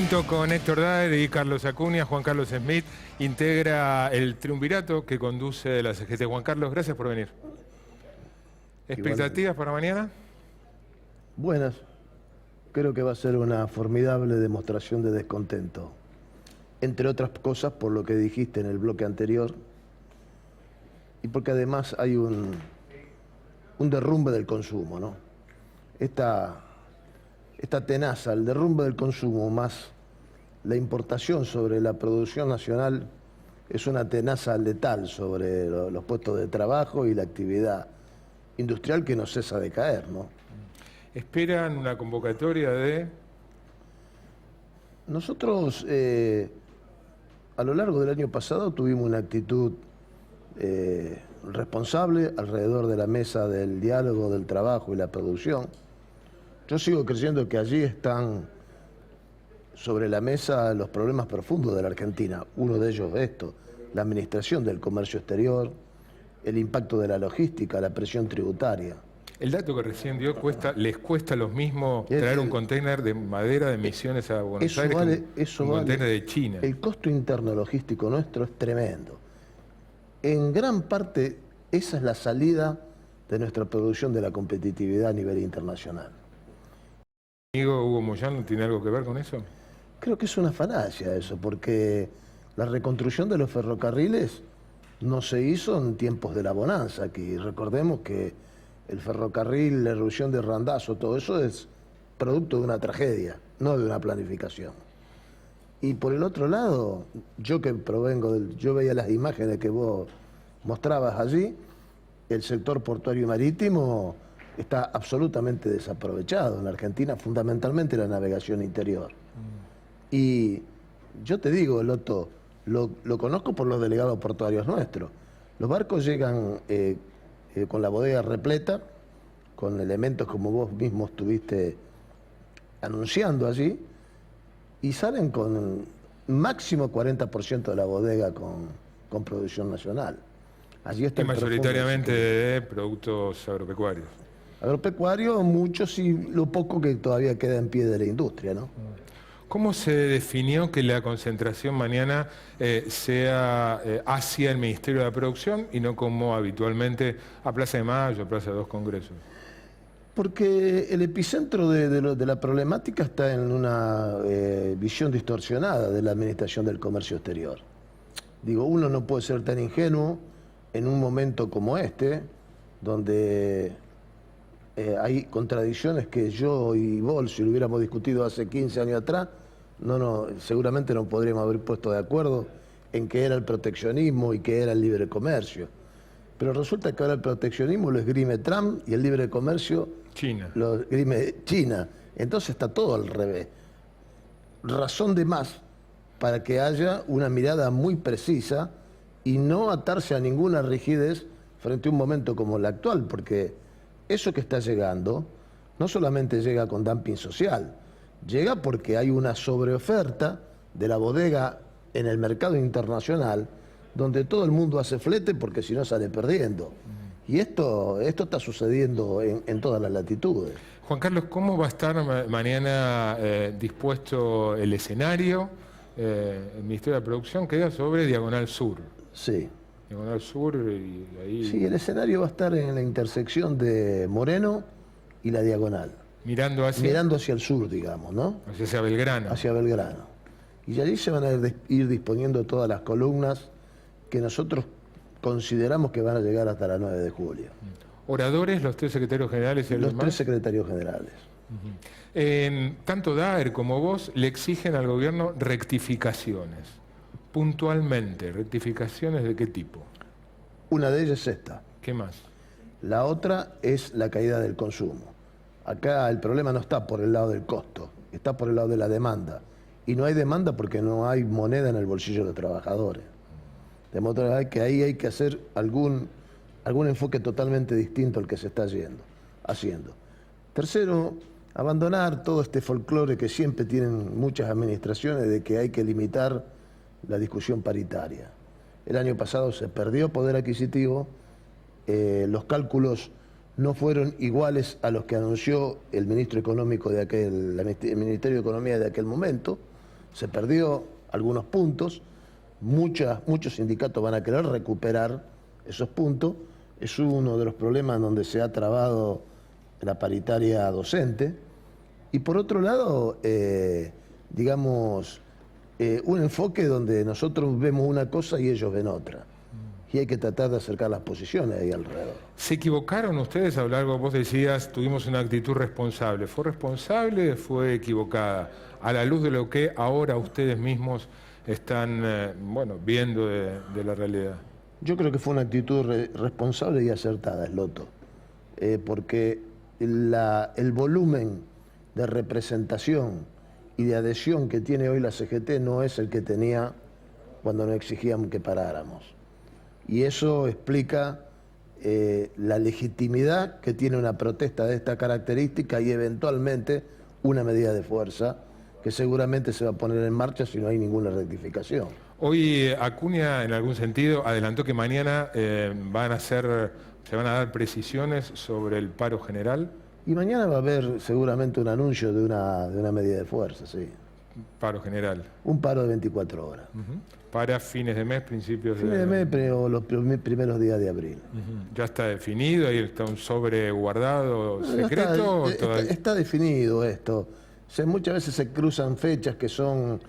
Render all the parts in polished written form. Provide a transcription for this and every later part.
Junto con Héctor Daer y Carlos Acuña, Juan Carlos Smith integra el triunvirato que conduce la CGT. Juan Carlos, gracias por venir. ¿Expectativas para mañana? Buenas. Creo que va a ser una formidable demostración de descontento. Entre otras cosas por lo que dijiste en el bloque anterior y porque además hay un derrumbe del consumo, ¿no? Esta tenaza, el derrumbe del consumo más la importación sobre la producción nacional es una tenaza letal sobre los puestos de trabajo y la actividad industrial que no cesa de caer, ¿no? ¿Esperan una convocatoria de...? Nosotros a lo largo del año pasado tuvimos una actitud responsable alrededor de la mesa del diálogo, del trabajo y la producción. Yo sigo creyendo que allí están sobre la mesa los problemas profundos de la Argentina. Uno de ellos es esto, la administración del comercio exterior, el impacto de la logística, la presión tributaria. El dato que recién dio, les cuesta lo mismo traer un container de madera de Misiones a Buenos Aires que un container de China. El costo interno logístico nuestro es tremendo. En gran parte, esa es la salida de nuestra producción de la competitividad a nivel internacional. ¿Amigo Hugo Moyano tiene algo que ver con eso? Creo que es una falacia eso, porque la reconstrucción de los ferrocarriles no se hizo en tiempos de la bonanza aquí. Recordemos que el ferrocarril, la erupción de Randazzo, todo eso es producto de una tragedia, no de una planificación. Y por el otro lado, yo que provengo yo veía las imágenes que vos mostrabas allí, el sector portuario y marítimo está absolutamente desaprovechado en la Argentina, fundamentalmente la navegación interior. Y yo te digo, Loto, lo conozco por los delegados portuarios nuestros. Los barcos llegan con la bodega repleta, con elementos como vos mismo estuviste anunciando allí, y salen con máximo 40% de la bodega con producción nacional. Allí está y mayoritariamente de productos agropecuarios. Agropecuarios, muchos, y lo poco que todavía queda en pie de la industria, ¿no? ¿Cómo se definió que la concentración mañana sea hacia el Ministerio de la Producción y no como habitualmente a Plaza de Mayo, a Plaza de dos Congresos? Porque el epicentro de la problemática está en una visión distorsionada de la administración del comercio exterior. Digo, uno no puede ser tan ingenuo en un momento como este, donde hay contradicciones que yo y vos, si lo hubiéramos discutido hace 15 años atrás, seguramente no podríamos haber puesto de acuerdo en qué era el proteccionismo y qué era el libre comercio. Pero resulta que ahora el proteccionismo lo esgrime Trump y el libre comercio China. lo esgrime China. Entonces está todo al revés. Razón de más para que haya una mirada muy precisa y no atarse a ninguna rigidez frente a un momento como el actual, porque eso que está llegando no solamente llega con dumping social, llega porque hay una sobreoferta de la bodega en el mercado internacional, donde todo el mundo hace flete porque si no sale perdiendo. Y esto está sucediendo en todas las latitudes. Juan Carlos, ¿cómo va a estar mañana dispuesto el escenario? El Ministerio de la Producción queda sobre Diagonal Sur. Sí. Diagonal Sur y ahí... Sí, el escenario va a estar en la intersección de Moreno y la Diagonal. Mirando hacia el sur, digamos, ¿no? Hacia Belgrano. Hacia Belgrano. Y allí se van a ir disponiendo todas las columnas que nosotros consideramos que van a llegar hasta la 9 de julio. ¿Oradores, los tres secretarios generales y el demás? Los tres secretarios generales. Tanto Daer como vos le exigen al gobierno rectificaciones. Puntualmente, ¿rectificaciones de qué tipo? Una de ellas es esta. ¿Qué más? La otra es la caída del consumo. Acá el problema no está por el lado del costo, está por el lado de la demanda. Y no hay demanda porque no hay moneda en el bolsillo de los trabajadores. De modo que ahí hay que hacer algún enfoque totalmente distinto al que se está haciendo. Tercero, abandonar todo este folclore que siempre tienen muchas administraciones de que hay que limitar la discusión paritaria. El año pasado se perdió poder adquisitivo, los cálculos no fueron iguales a los que anunció el ministro económico el Ministerio de Economía de aquel momento, se perdió algunos puntos, muchos sindicatos van a querer recuperar esos puntos, es uno de los problemas donde se ha trabado la paritaria docente, y por otro lado, digamos, un enfoque donde nosotros vemos una cosa y ellos ven otra. Y hay que tratar de acercar las posiciones ahí alrededor. ¿Se equivocaron ustedes a lo largo? Vos decías, tuvimos una actitud responsable. ¿Fue responsable o fue equivocada? A la luz de lo que ahora ustedes mismos están viendo de la realidad. Yo creo que fue una actitud responsable y acertada, Esloto. Porque el volumen de representación y de adhesión que tiene hoy la CGT no es el que tenía cuando nos exigían que paráramos. Y eso explica la legitimidad que tiene una protesta de esta característica y eventualmente una medida de fuerza que seguramente se va a poner en marcha si no hay ninguna rectificación. Hoy Acuña, en algún sentido, adelantó que mañana se van a dar precisiones sobre el paro general. Y mañana va a haber seguramente un anuncio de una medida de fuerza, sí. Paro general. Un paro de 24 horas. Para fines de mes, principios de... Fines de mes, pero los primeros días de abril. ¿Ya está definido? ¿Ahí está un sobre guardado secreto? Está definido esto. Muchas veces se cruzan fechas que son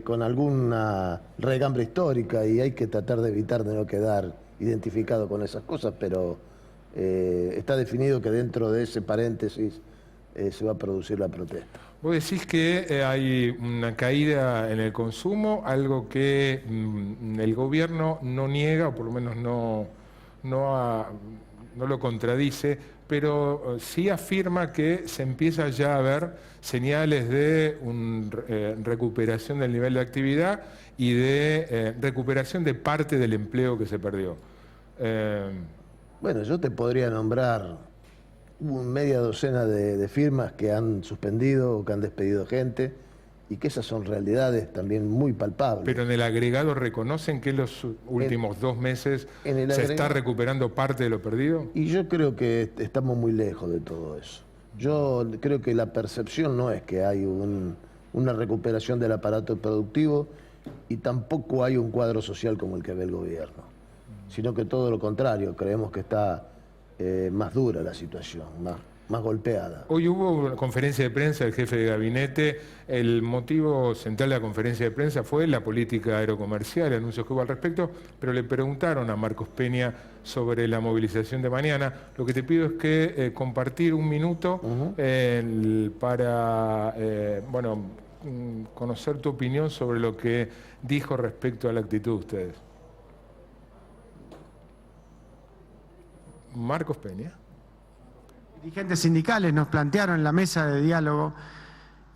con alguna regambre histórica y hay que tratar de evitar de no quedar identificado con esas cosas, pero está definido que dentro de ese paréntesis se va a producir la protesta. Vos decís que hay una caída en el consumo, algo que el gobierno no niega, o por lo menos no lo contradice, pero sí afirma que se empieza ya a ver señales de recuperación del nivel de actividad y de recuperación de parte del empleo que se perdió. Bueno, yo te podría nombrar media docena de firmas que han suspendido o que han despedido gente y que esas son realidades también muy palpables. Pero en el agregado reconocen que en los últimos 2 meses se está recuperando parte de lo perdido. Y yo creo que estamos muy lejos de todo eso. Yo creo que la percepción no es que hay una recuperación del aparato productivo y tampoco hay un cuadro social como el que ve el gobierno, sino que todo lo contrario, creemos que está más dura la situación, más golpeada. Hoy hubo una conferencia de prensa del jefe de gabinete. El motivo central de la conferencia de prensa fue la política aerocomercial, anuncios que hubo al respecto, pero le preguntaron a Marcos Peña sobre la movilización de mañana. Lo que te pido es que compartir un minuto para conocer tu opinión sobre lo que dijo respecto a la actitud de ustedes. Marcos Peña. Dirigentes sindicales nos plantearon en la mesa de diálogo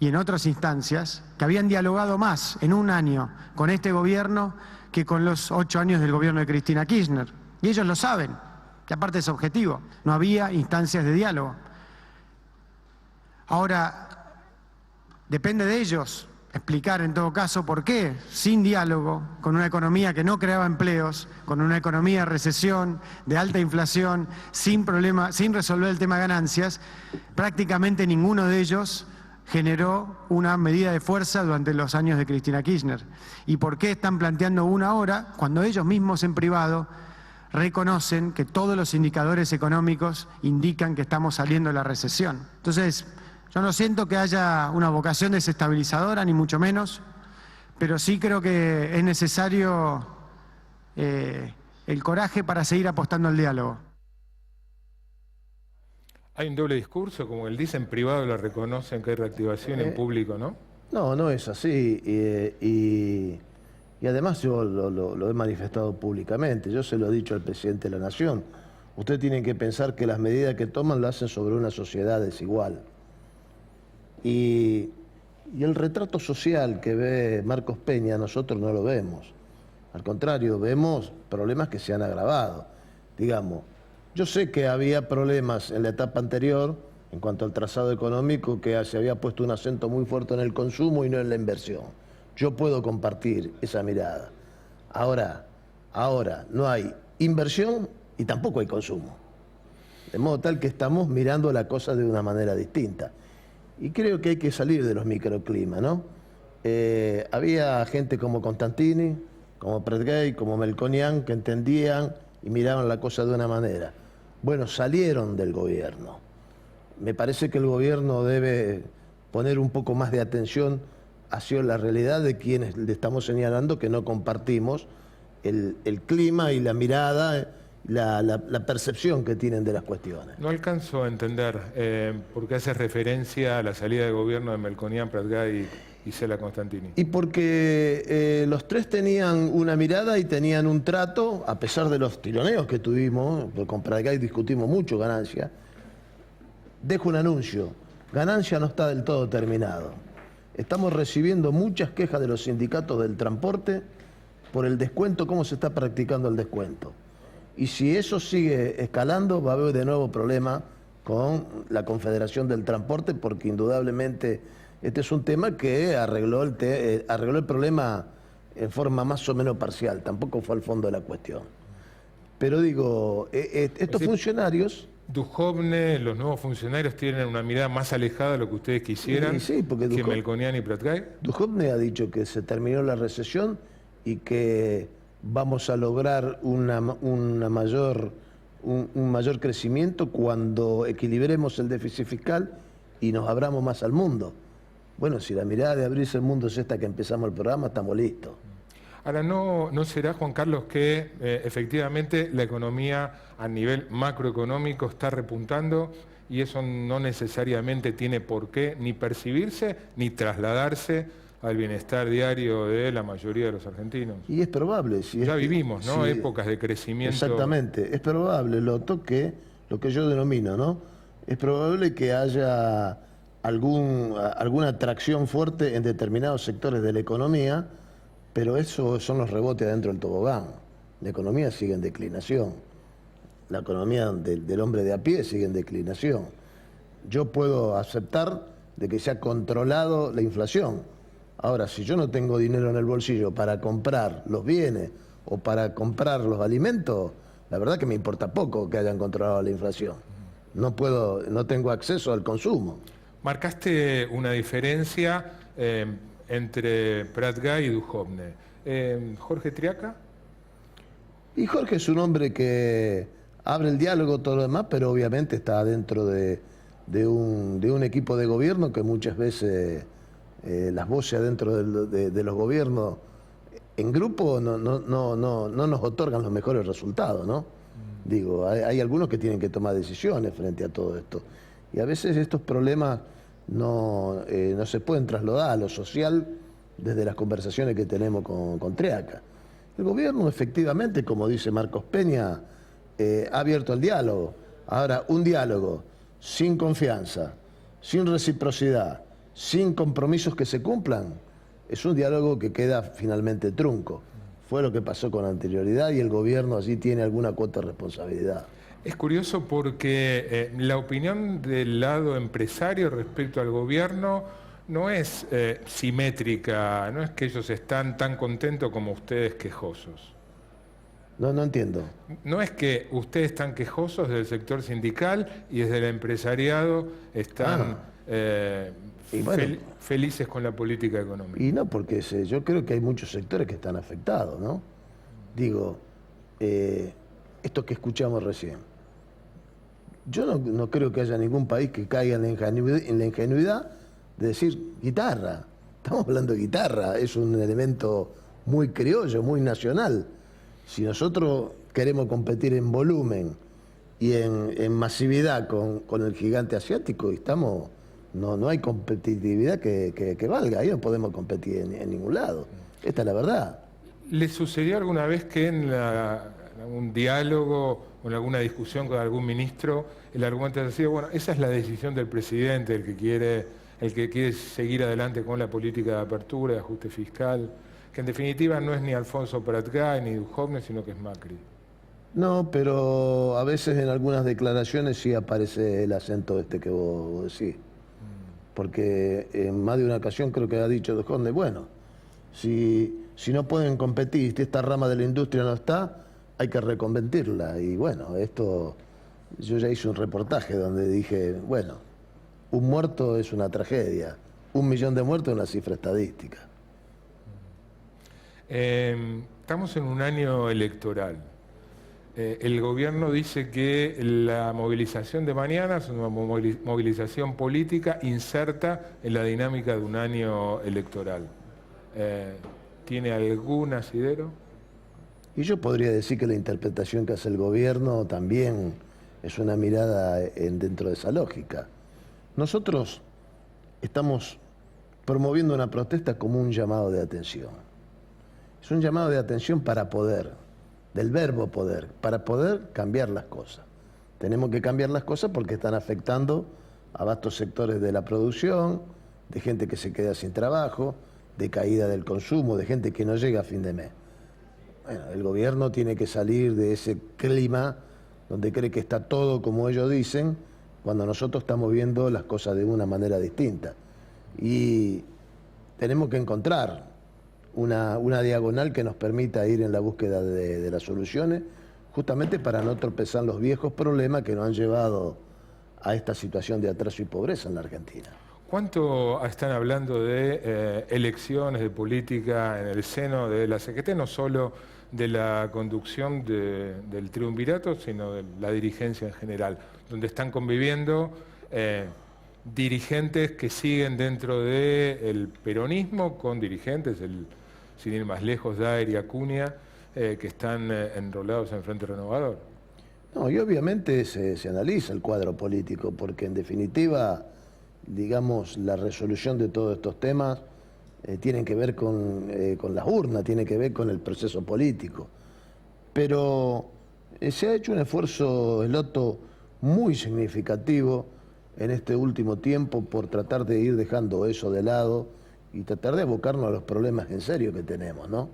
y en otras instancias que habían dialogado más en un año con este gobierno que con los 8 años del gobierno de Cristina Kirchner. Y ellos lo saben, que aparte es objetivo, no había instancias de diálogo. Ahora, depende de ellos explicar en todo caso por qué, sin diálogo, con una economía que no creaba empleos, con una economía de recesión, de alta inflación, sin resolver el tema ganancias, prácticamente ninguno de ellos generó una medida de fuerza durante los años de Cristina Kirchner. ¿Y por qué están planteando una ahora cuando ellos mismos en privado reconocen que todos los indicadores económicos indican que estamos saliendo de la recesión? Entonces, yo no siento que haya una vocación desestabilizadora, ni mucho menos, pero sí creo que es necesario el coraje para seguir apostando al diálogo. Hay un doble discurso, como él dice, en privado lo reconocen que hay reactivación, en público, ¿no? No, no es así. Y además yo lo he manifestado públicamente. Yo se lo he dicho al presidente de la Nación. Ustedes tienen que pensar que las medidas que toman lo hacen sobre una sociedad desigual. Y el retrato social que ve Marcos Peña nosotros no lo vemos. Al contrario, vemos problemas que se han agravado. Digamos, yo sé que había problemas en la etapa anterior en cuanto al trazado económico, que se había puesto un acento muy fuerte en el consumo y no en la inversión. Yo puedo compartir esa mirada. Ahora no hay inversión y tampoco hay consumo. De modo tal que estamos mirando la cosa de una manera distinta. Y creo que hay que salir de los microclimas, ¿no? había gente como Constantini, como Pratgay, como Melconian, que entendían y miraban la cosa de una manera. Bueno, salieron del gobierno. Me parece que el gobierno debe poner un poco más de atención hacia la realidad de quienes le estamos señalando que no compartimos el clima y la mirada, la percepción que tienen de las cuestiones. No alcanzo a entender por qué haces referencia a la salida de gobierno de Melconian, Pratgay y Cela Constantini. Y porque los tres tenían una mirada y tenían un trato, a pesar de los tironeos que tuvimos, porque con Pratgay discutimos mucho ganancia. Dejo un anuncio, ganancia no está del todo terminado. Estamos recibiendo muchas quejas de los sindicatos del transporte por el descuento, cómo se está practicando el descuento. Y si eso sigue escalando, va a haber de nuevo problema con la Confederación del Transporte, porque indudablemente este es un tema que arregló el problema en forma más o menos parcial, tampoco fue al fondo de la cuestión. Pero digo, estos funcionarios... Duhovne, los nuevos funcionarios tienen una mirada más alejada de lo que ustedes quisieran que Melconian y Pratgay. Duhovne ha dicho que se terminó la recesión y que vamos a lograr un mayor crecimiento cuando equilibremos el déficit fiscal y nos abramos más al mundo. Bueno, si la mirada de abrirse el mundo es esta que empezamos el programa, estamos listos. Ahora, ¿no será, Juan Carlos, que efectivamente la economía a nivel macroeconómico está repuntando y eso no necesariamente tiene por qué ni percibirse ni trasladarse al bienestar diario de la mayoría de los argentinos? Y es probable. Si ya vivimos, ¿no? Sí, épocas de crecimiento. Exactamente. Es probable, Loto, que lo que yo denomino, ¿no? Es probable que haya alguna atracción fuerte en determinados sectores de la economía, pero eso son los rebotes adentro del tobogán. La economía sigue en declinación. La economía del hombre de a pie sigue en declinación. Yo puedo aceptar de que se ha controlado la inflación. Ahora, si yo no tengo dinero en el bolsillo para comprar los bienes o para comprar los alimentos, la verdad que me importa poco que hayan controlado la inflación. No tengo acceso al consumo. Marcaste una diferencia entre Pratgay y Duhovne. ¿Jorge Triaca? Y Jorge es un hombre que abre el diálogo, todo lo demás, pero obviamente está dentro de un equipo de gobierno que muchas veces las voces adentro de los gobiernos en grupo no nos otorgan los mejores resultados, ¿no? Digo, hay algunos que tienen que tomar decisiones frente a todo esto. Y a veces estos problemas no se pueden trasladar a lo social desde las conversaciones que tenemos con Triaca. El gobierno efectivamente, como dice Marcos Peña, ha abierto el diálogo. Ahora, un diálogo sin confianza, sin reciprocidad, sin compromisos que se cumplan, es un diálogo que queda finalmente trunco. Fue lo que pasó con anterioridad y el gobierno allí tiene alguna cuota de responsabilidad. Es curioso porque la opinión del lado empresario respecto al gobierno no es simétrica, no es que ellos están tan contentos como ustedes quejosos. No entiendo. No es que ustedes están quejosos del sector sindical y desde el empresariado están felices con la política económica. Y no, porque yo creo que hay muchos sectores que están afectados, ¿no? Digo, esto que escuchamos recién. Yo no creo que haya ningún país que caiga en la ingenuidad de decir guitarra. Estamos hablando de guitarra, es un elemento muy criollo, muy nacional. Si nosotros queremos competir en volumen y en masividad con el gigante asiático, no hay competitividad que valga, ahí no podemos competir en ningún lado. Esta es la verdad. ¿Le sucedió alguna vez que en algún diálogo o en alguna discusión con algún ministro el argumento ha sido, bueno, esa es la decisión del presidente, el que quiere seguir adelante con la política de apertura, de ajuste fiscal, que en definitiva no es ni Alfonso Pratgay ni Duhovne, sino que es Macri? No, pero a veces en algunas declaraciones sí aparece el acento este que vos decís. Porque en más de una ocasión creo que ha dicho Duhovne, bueno, si no pueden competir, si esta rama de la industria no está, hay que reconvertirla. Y bueno, esto, yo ya hice un reportaje donde dije, bueno, un muerto es una tragedia, 1 millón de muertos es una cifra estadística. Estamos en un año electoral. El gobierno dice que la movilización de mañana es una movilización política inserta en la dinámica de un año electoral. ¿Tiene algún asidero? Y yo podría decir que la interpretación que hace el gobierno también es una mirada dentro de esa lógica. Nosotros estamos promoviendo una protesta como un llamado de atención. Es un llamado de atención para poder, del verbo poder, para poder cambiar las cosas. Tenemos que cambiar las cosas porque están afectando a vastos sectores de la producción, de gente que se queda sin trabajo, de caída del consumo, de gente que no llega a fin de mes. Bueno, el gobierno tiene que salir de ese clima donde cree que está todo como ellos dicen, cuando nosotros estamos viendo las cosas de una manera distinta. Y tenemos que encontrar una diagonal que nos permita ir en la búsqueda de las soluciones, justamente para no tropezar los viejos problemas que nos han llevado a esta situación de atraso y pobreza en la Argentina. ¿Cuánto están hablando de elecciones, de política en el seno de la CGT, no solo de la conducción del triunvirato, sino de la dirigencia en general, donde están conviviendo dirigentes que siguen dentro del peronismo con dirigentes, sin ir más lejos, Daer y Acuña, que están enrolados en Frente Renovador? No, y obviamente se analiza el cuadro político, porque en definitiva, digamos, la resolución de todos estos temas tienen que ver con las urnas, tiene que ver con el proceso político. Pero se ha hecho un esfuerzo, Eloto, muy significativo en este último tiempo por tratar de ir dejando eso de lado y tratar de abocarnos a los problemas en serio que tenemos, ¿no?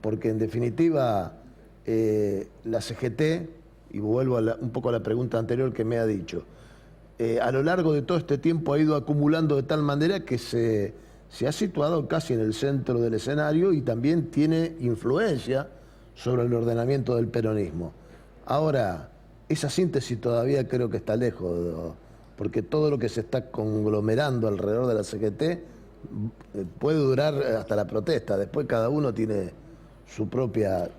Porque en definitiva la CGT, y vuelvo un poco a la pregunta anterior que me ha dicho, a lo largo de todo este tiempo ha ido acumulando de tal manera que se ha situado casi en el centro del escenario y también tiene influencia sobre el ordenamiento del peronismo. Ahora, esa síntesis todavía creo que está lejos, porque todo lo que se está conglomerando alrededor de la CGT puede durar hasta la protesta. Después cada uno tiene su propia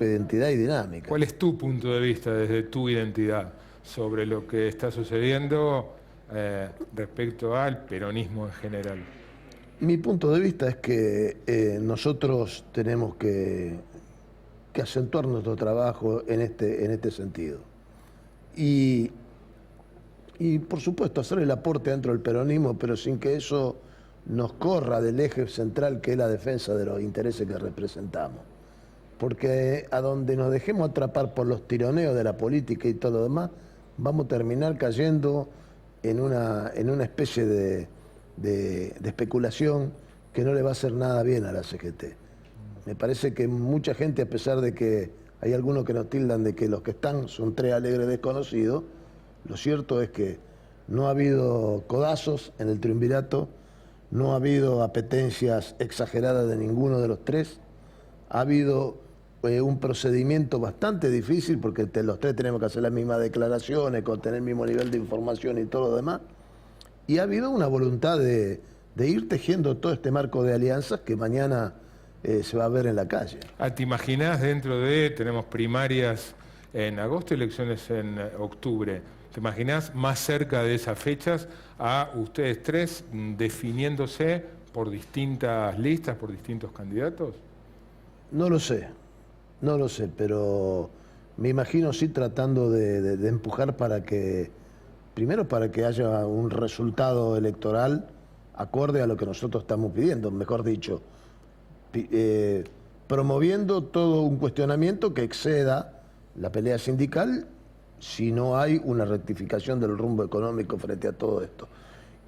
identidad y dinámica. ¿Cuál es tu punto de vista desde tu identidad sobre lo que está sucediendo respecto al peronismo en general? Mi punto de vista es que nosotros tenemos que acentuar nuestro trabajo en este sentido. Y por supuesto hacer el aporte dentro del peronismo, pero sin que eso nos corra del eje central que es la defensa de los intereses que representamos. Porque a donde nos dejemos atrapar por los tironeos de la política y todo lo demás, vamos a terminar cayendo en una especie de especulación que no le va a hacer nada bien a la CGT. Me parece que mucha gente, a pesar de que hay algunos que nos tildan de que los que están son tres alegres desconocidos, lo cierto es que no ha habido codazos en el triunvirato, no ha habido apetencias exageradas de ninguno de los tres, ha habido un procedimiento bastante difícil porque los tres tenemos que hacer las mismas declaraciones, con tener el mismo nivel de información y todo lo demás, y ha habido una voluntad de ir tejiendo todo este marco de alianzas que mañana se va a ver en la calle. ¿Te imaginás tenemos primarias en agosto, elecciones en octubre, ¿te imaginás más cerca de esas fechas a ustedes tres definiéndose por distintas listas, por distintos candidatos? No lo sé, pero me imagino sí tratando de empujar primero para que haya un resultado electoral acorde a lo que nosotros estamos pidiendo, mejor dicho, promoviendo todo un cuestionamiento que exceda la pelea sindical si no hay una rectificación del rumbo económico frente a todo esto.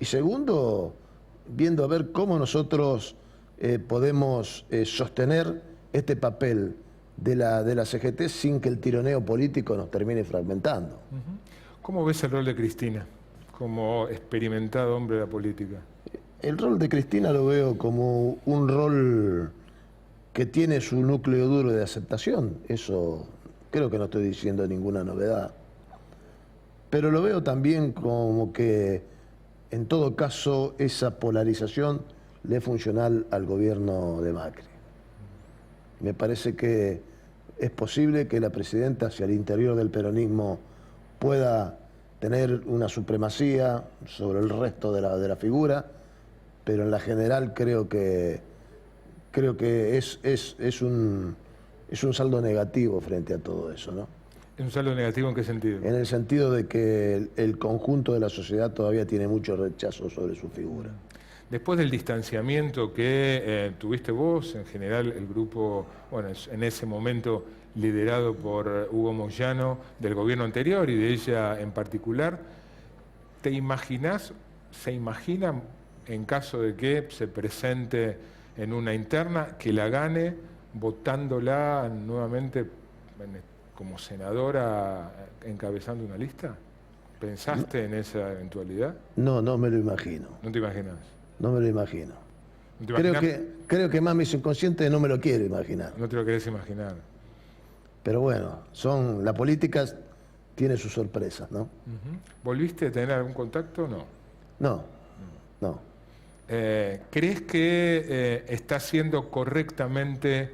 Y segundo, viendo a ver cómo nosotros podemos sostener este papel de la CGT sin que el tironeo político nos termine fragmentando. ¿Cómo ves el rol de Cristina como experimentado hombre de la política? El rol de Cristina lo veo como un rol que tiene su núcleo duro de aceptación. Eso creo que no estoy diciendo ninguna novedad. Pero lo veo también como que, en todo caso, esa polarización le es funcional al gobierno de Macri. Me parece que es posible que la presidenta hacia el interior del peronismo pueda tener una supremacía sobre el resto de la figura, pero en la general creo que es un saldo negativo frente a todo eso, ¿no? ¿Es un saldo negativo en qué sentido? En el sentido de que el conjunto de la sociedad todavía tiene mucho rechazo sobre su figura. Después del distanciamiento que tuviste vos, en general el grupo, bueno, en ese momento liderado por Hugo Moyano, del gobierno anterior y de ella en particular, ¿te imaginás, se imaginan, en caso de que se presente en una interna, que la gane votándola nuevamente como senadora encabezando una lista? ¿Pensaste en esa eventualidad? No, no me lo imagino. ¿No te imaginas? No me lo imagino. ¿No te imaginas? Creo que más mi subconsciente no me lo quiero imaginar. No te lo querés imaginar. Pero bueno, la política tiene sus sorpresas, ¿no? ¿Volviste a tener algún contacto? No. No. ¿Crees que está siendo correctamente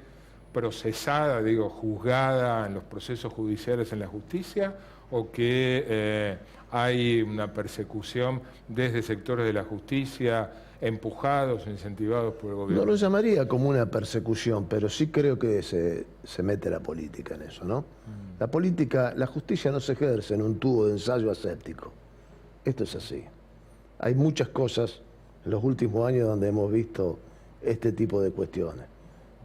procesada, digo, juzgada en los procesos judiciales en la justicia, o que hay una persecución desde sectores de la justicia empujados, incentivados por el gobierno? No lo llamaría como una persecución, pero sí creo que se mete la política en eso, ¿no? La política, la justicia no se ejerce en un tubo de ensayo aséptico. Esto es así. Hay muchas cosas en los últimos años donde hemos visto este tipo de cuestiones.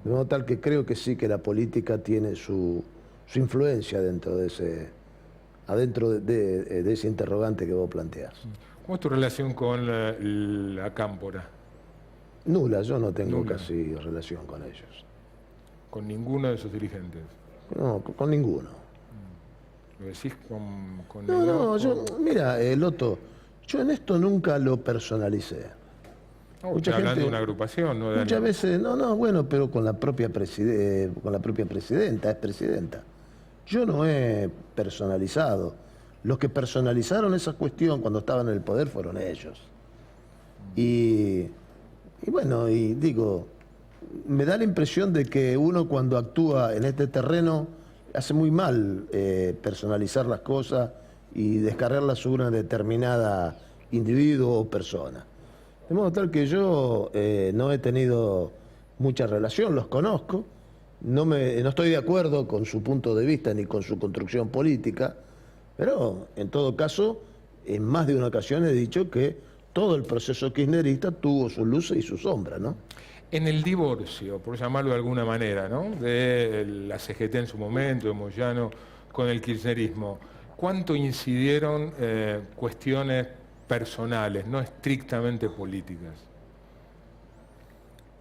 De modo tal que creo que sí que la política tiene su influencia adentro de ese interrogante que vos planteás. ¿Cómo es tu relación con la Cámpora? Nula, yo no tengo Nula. casi relación con ellos. ¿Con ninguno de sus dirigentes? No, con ninguno. ¿Lo decís con No, el no, ojo? mira, Loto, yo en esto nunca lo personalicé. No, mucha estoy hablando gente- de una agrupación, ¿no? De Muchas veces, bueno, pero con la propia presidenta, es presidenta. Yo no he personalizado. Los que personalizaron esa cuestión cuando estaban en el poder fueron ellos. Y bueno, y digo, me da la impresión de que uno cuando actúa en este terreno hace muy mal personalizar las cosas y descargarlas sobre una determinada individuo o persona. De modo tal que yo no he tenido mucha relación, los conozco, no estoy de acuerdo con su punto de vista ni con su construcción política, pero en todo caso, en más de una ocasión he dicho que todo el proceso kirchnerista tuvo sus luces y sus sombras, ¿no? En el divorcio, por llamarlo de alguna manera, ¿no? De la CGT en su momento, de Moyano, con el kirchnerismo, ¿cuánto incidieron cuestiones personales, no estrictamente políticas?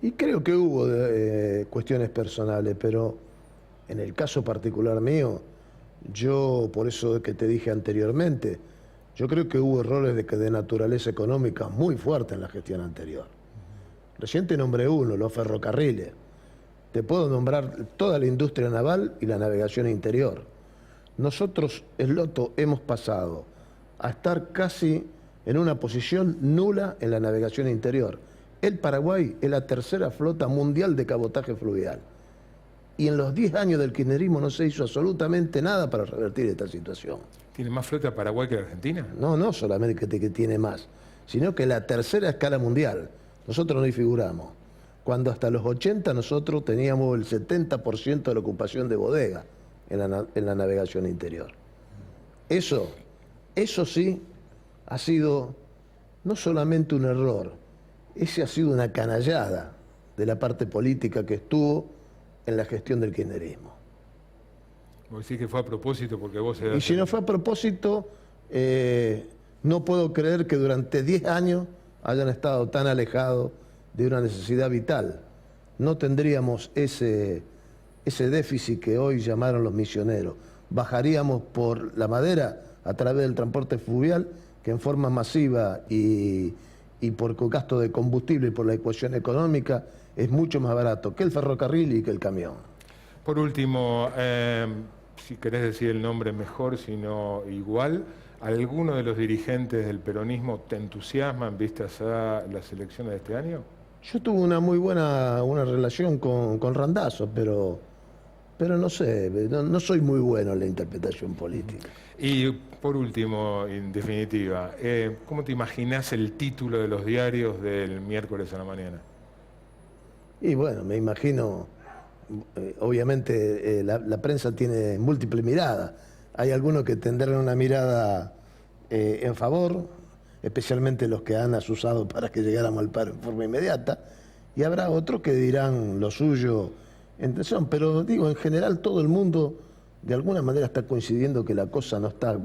Y creo que hubo cuestiones personales, pero en el caso particular mío, yo, por eso que te dije anteriormente, yo creo que hubo errores de naturaleza económica muy fuertes en la gestión anterior. Recién te nombré uno, los ferrocarriles. Te puedo nombrar toda la industria naval y la navegación interior. Nosotros, Esloto, hemos pasado a estar casi en una posición nula en la navegación interior. El Paraguay es la tercera flota mundial de cabotaje fluvial. Y en los 10 años del kirchnerismo no se hizo absolutamente nada para revertir esta situación. ¿Tiene más flota Paraguay que la Argentina? No solamente que tiene más, sino que la tercera escala mundial. Nosotros no figuramos. Cuando hasta los 80 nosotros teníamos el 70% de la ocupación de bodega en la navegación interior. Eso sí ha sido no solamente un error, ese ha sido una canallada de la parte política que estuvo en la gestión del kirchnerismo. Vos decís que fue a propósito porque vos eras... Y si no fue a propósito, no puedo creer que durante 10 años hayan estado tan alejados de una necesidad vital. No tendríamos ese déficit que hoy llamaron los misioneros. Bajaríamos por la madera a través del transporte fluvial, que en forma masiva y por gasto de combustible y por la ecuación económica es mucho más barato que el ferrocarril y que el camión. Por último, si querés decir el nombre mejor, si no igual, ¿alguno de los dirigentes del peronismo te entusiasma en vistas a las elecciones de este año? Yo tuve una muy buena relación con Randazzo, pero no sé, no soy muy bueno en la interpretación política. Y por último, en definitiva, ¿cómo te imaginas el título de los diarios del miércoles a la mañana? Y bueno, me imagino, obviamente la prensa tiene múltiples miradas. Hay algunos que tendrán una mirada en favor, especialmente los que han asusado para que llegáramos al paro en forma inmediata, y habrá otros que dirán lo suyo en tensión. Pero digo, en general todo el mundo de alguna manera está coincidiendo que la cosa no está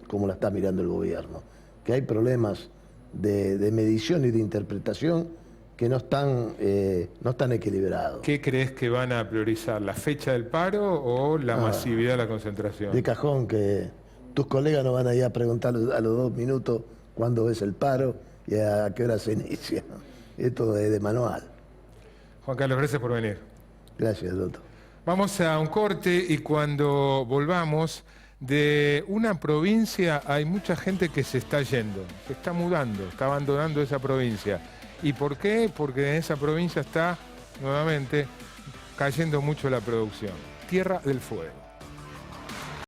como la está mirando el gobierno, que hay problemas de medición y de interpretación que no están equilibrados. ¿Qué crees que van a priorizar, la fecha del paro o la masividad de la concentración? De cajón que tus colegas no van a ir a preguntar a los 2 minutos cuándo es el paro y a qué hora se inicia. Esto es de manual. Juan Carlos, gracias por venir. Gracias, doctor. Vamos a un corte y cuando volvamos, de una provincia hay mucha gente que se está yendo, se está mudando, está abandonando esa provincia. ¿Y por qué? Porque en esa provincia está, nuevamente, cayendo mucho la producción. Tierra del Fuego.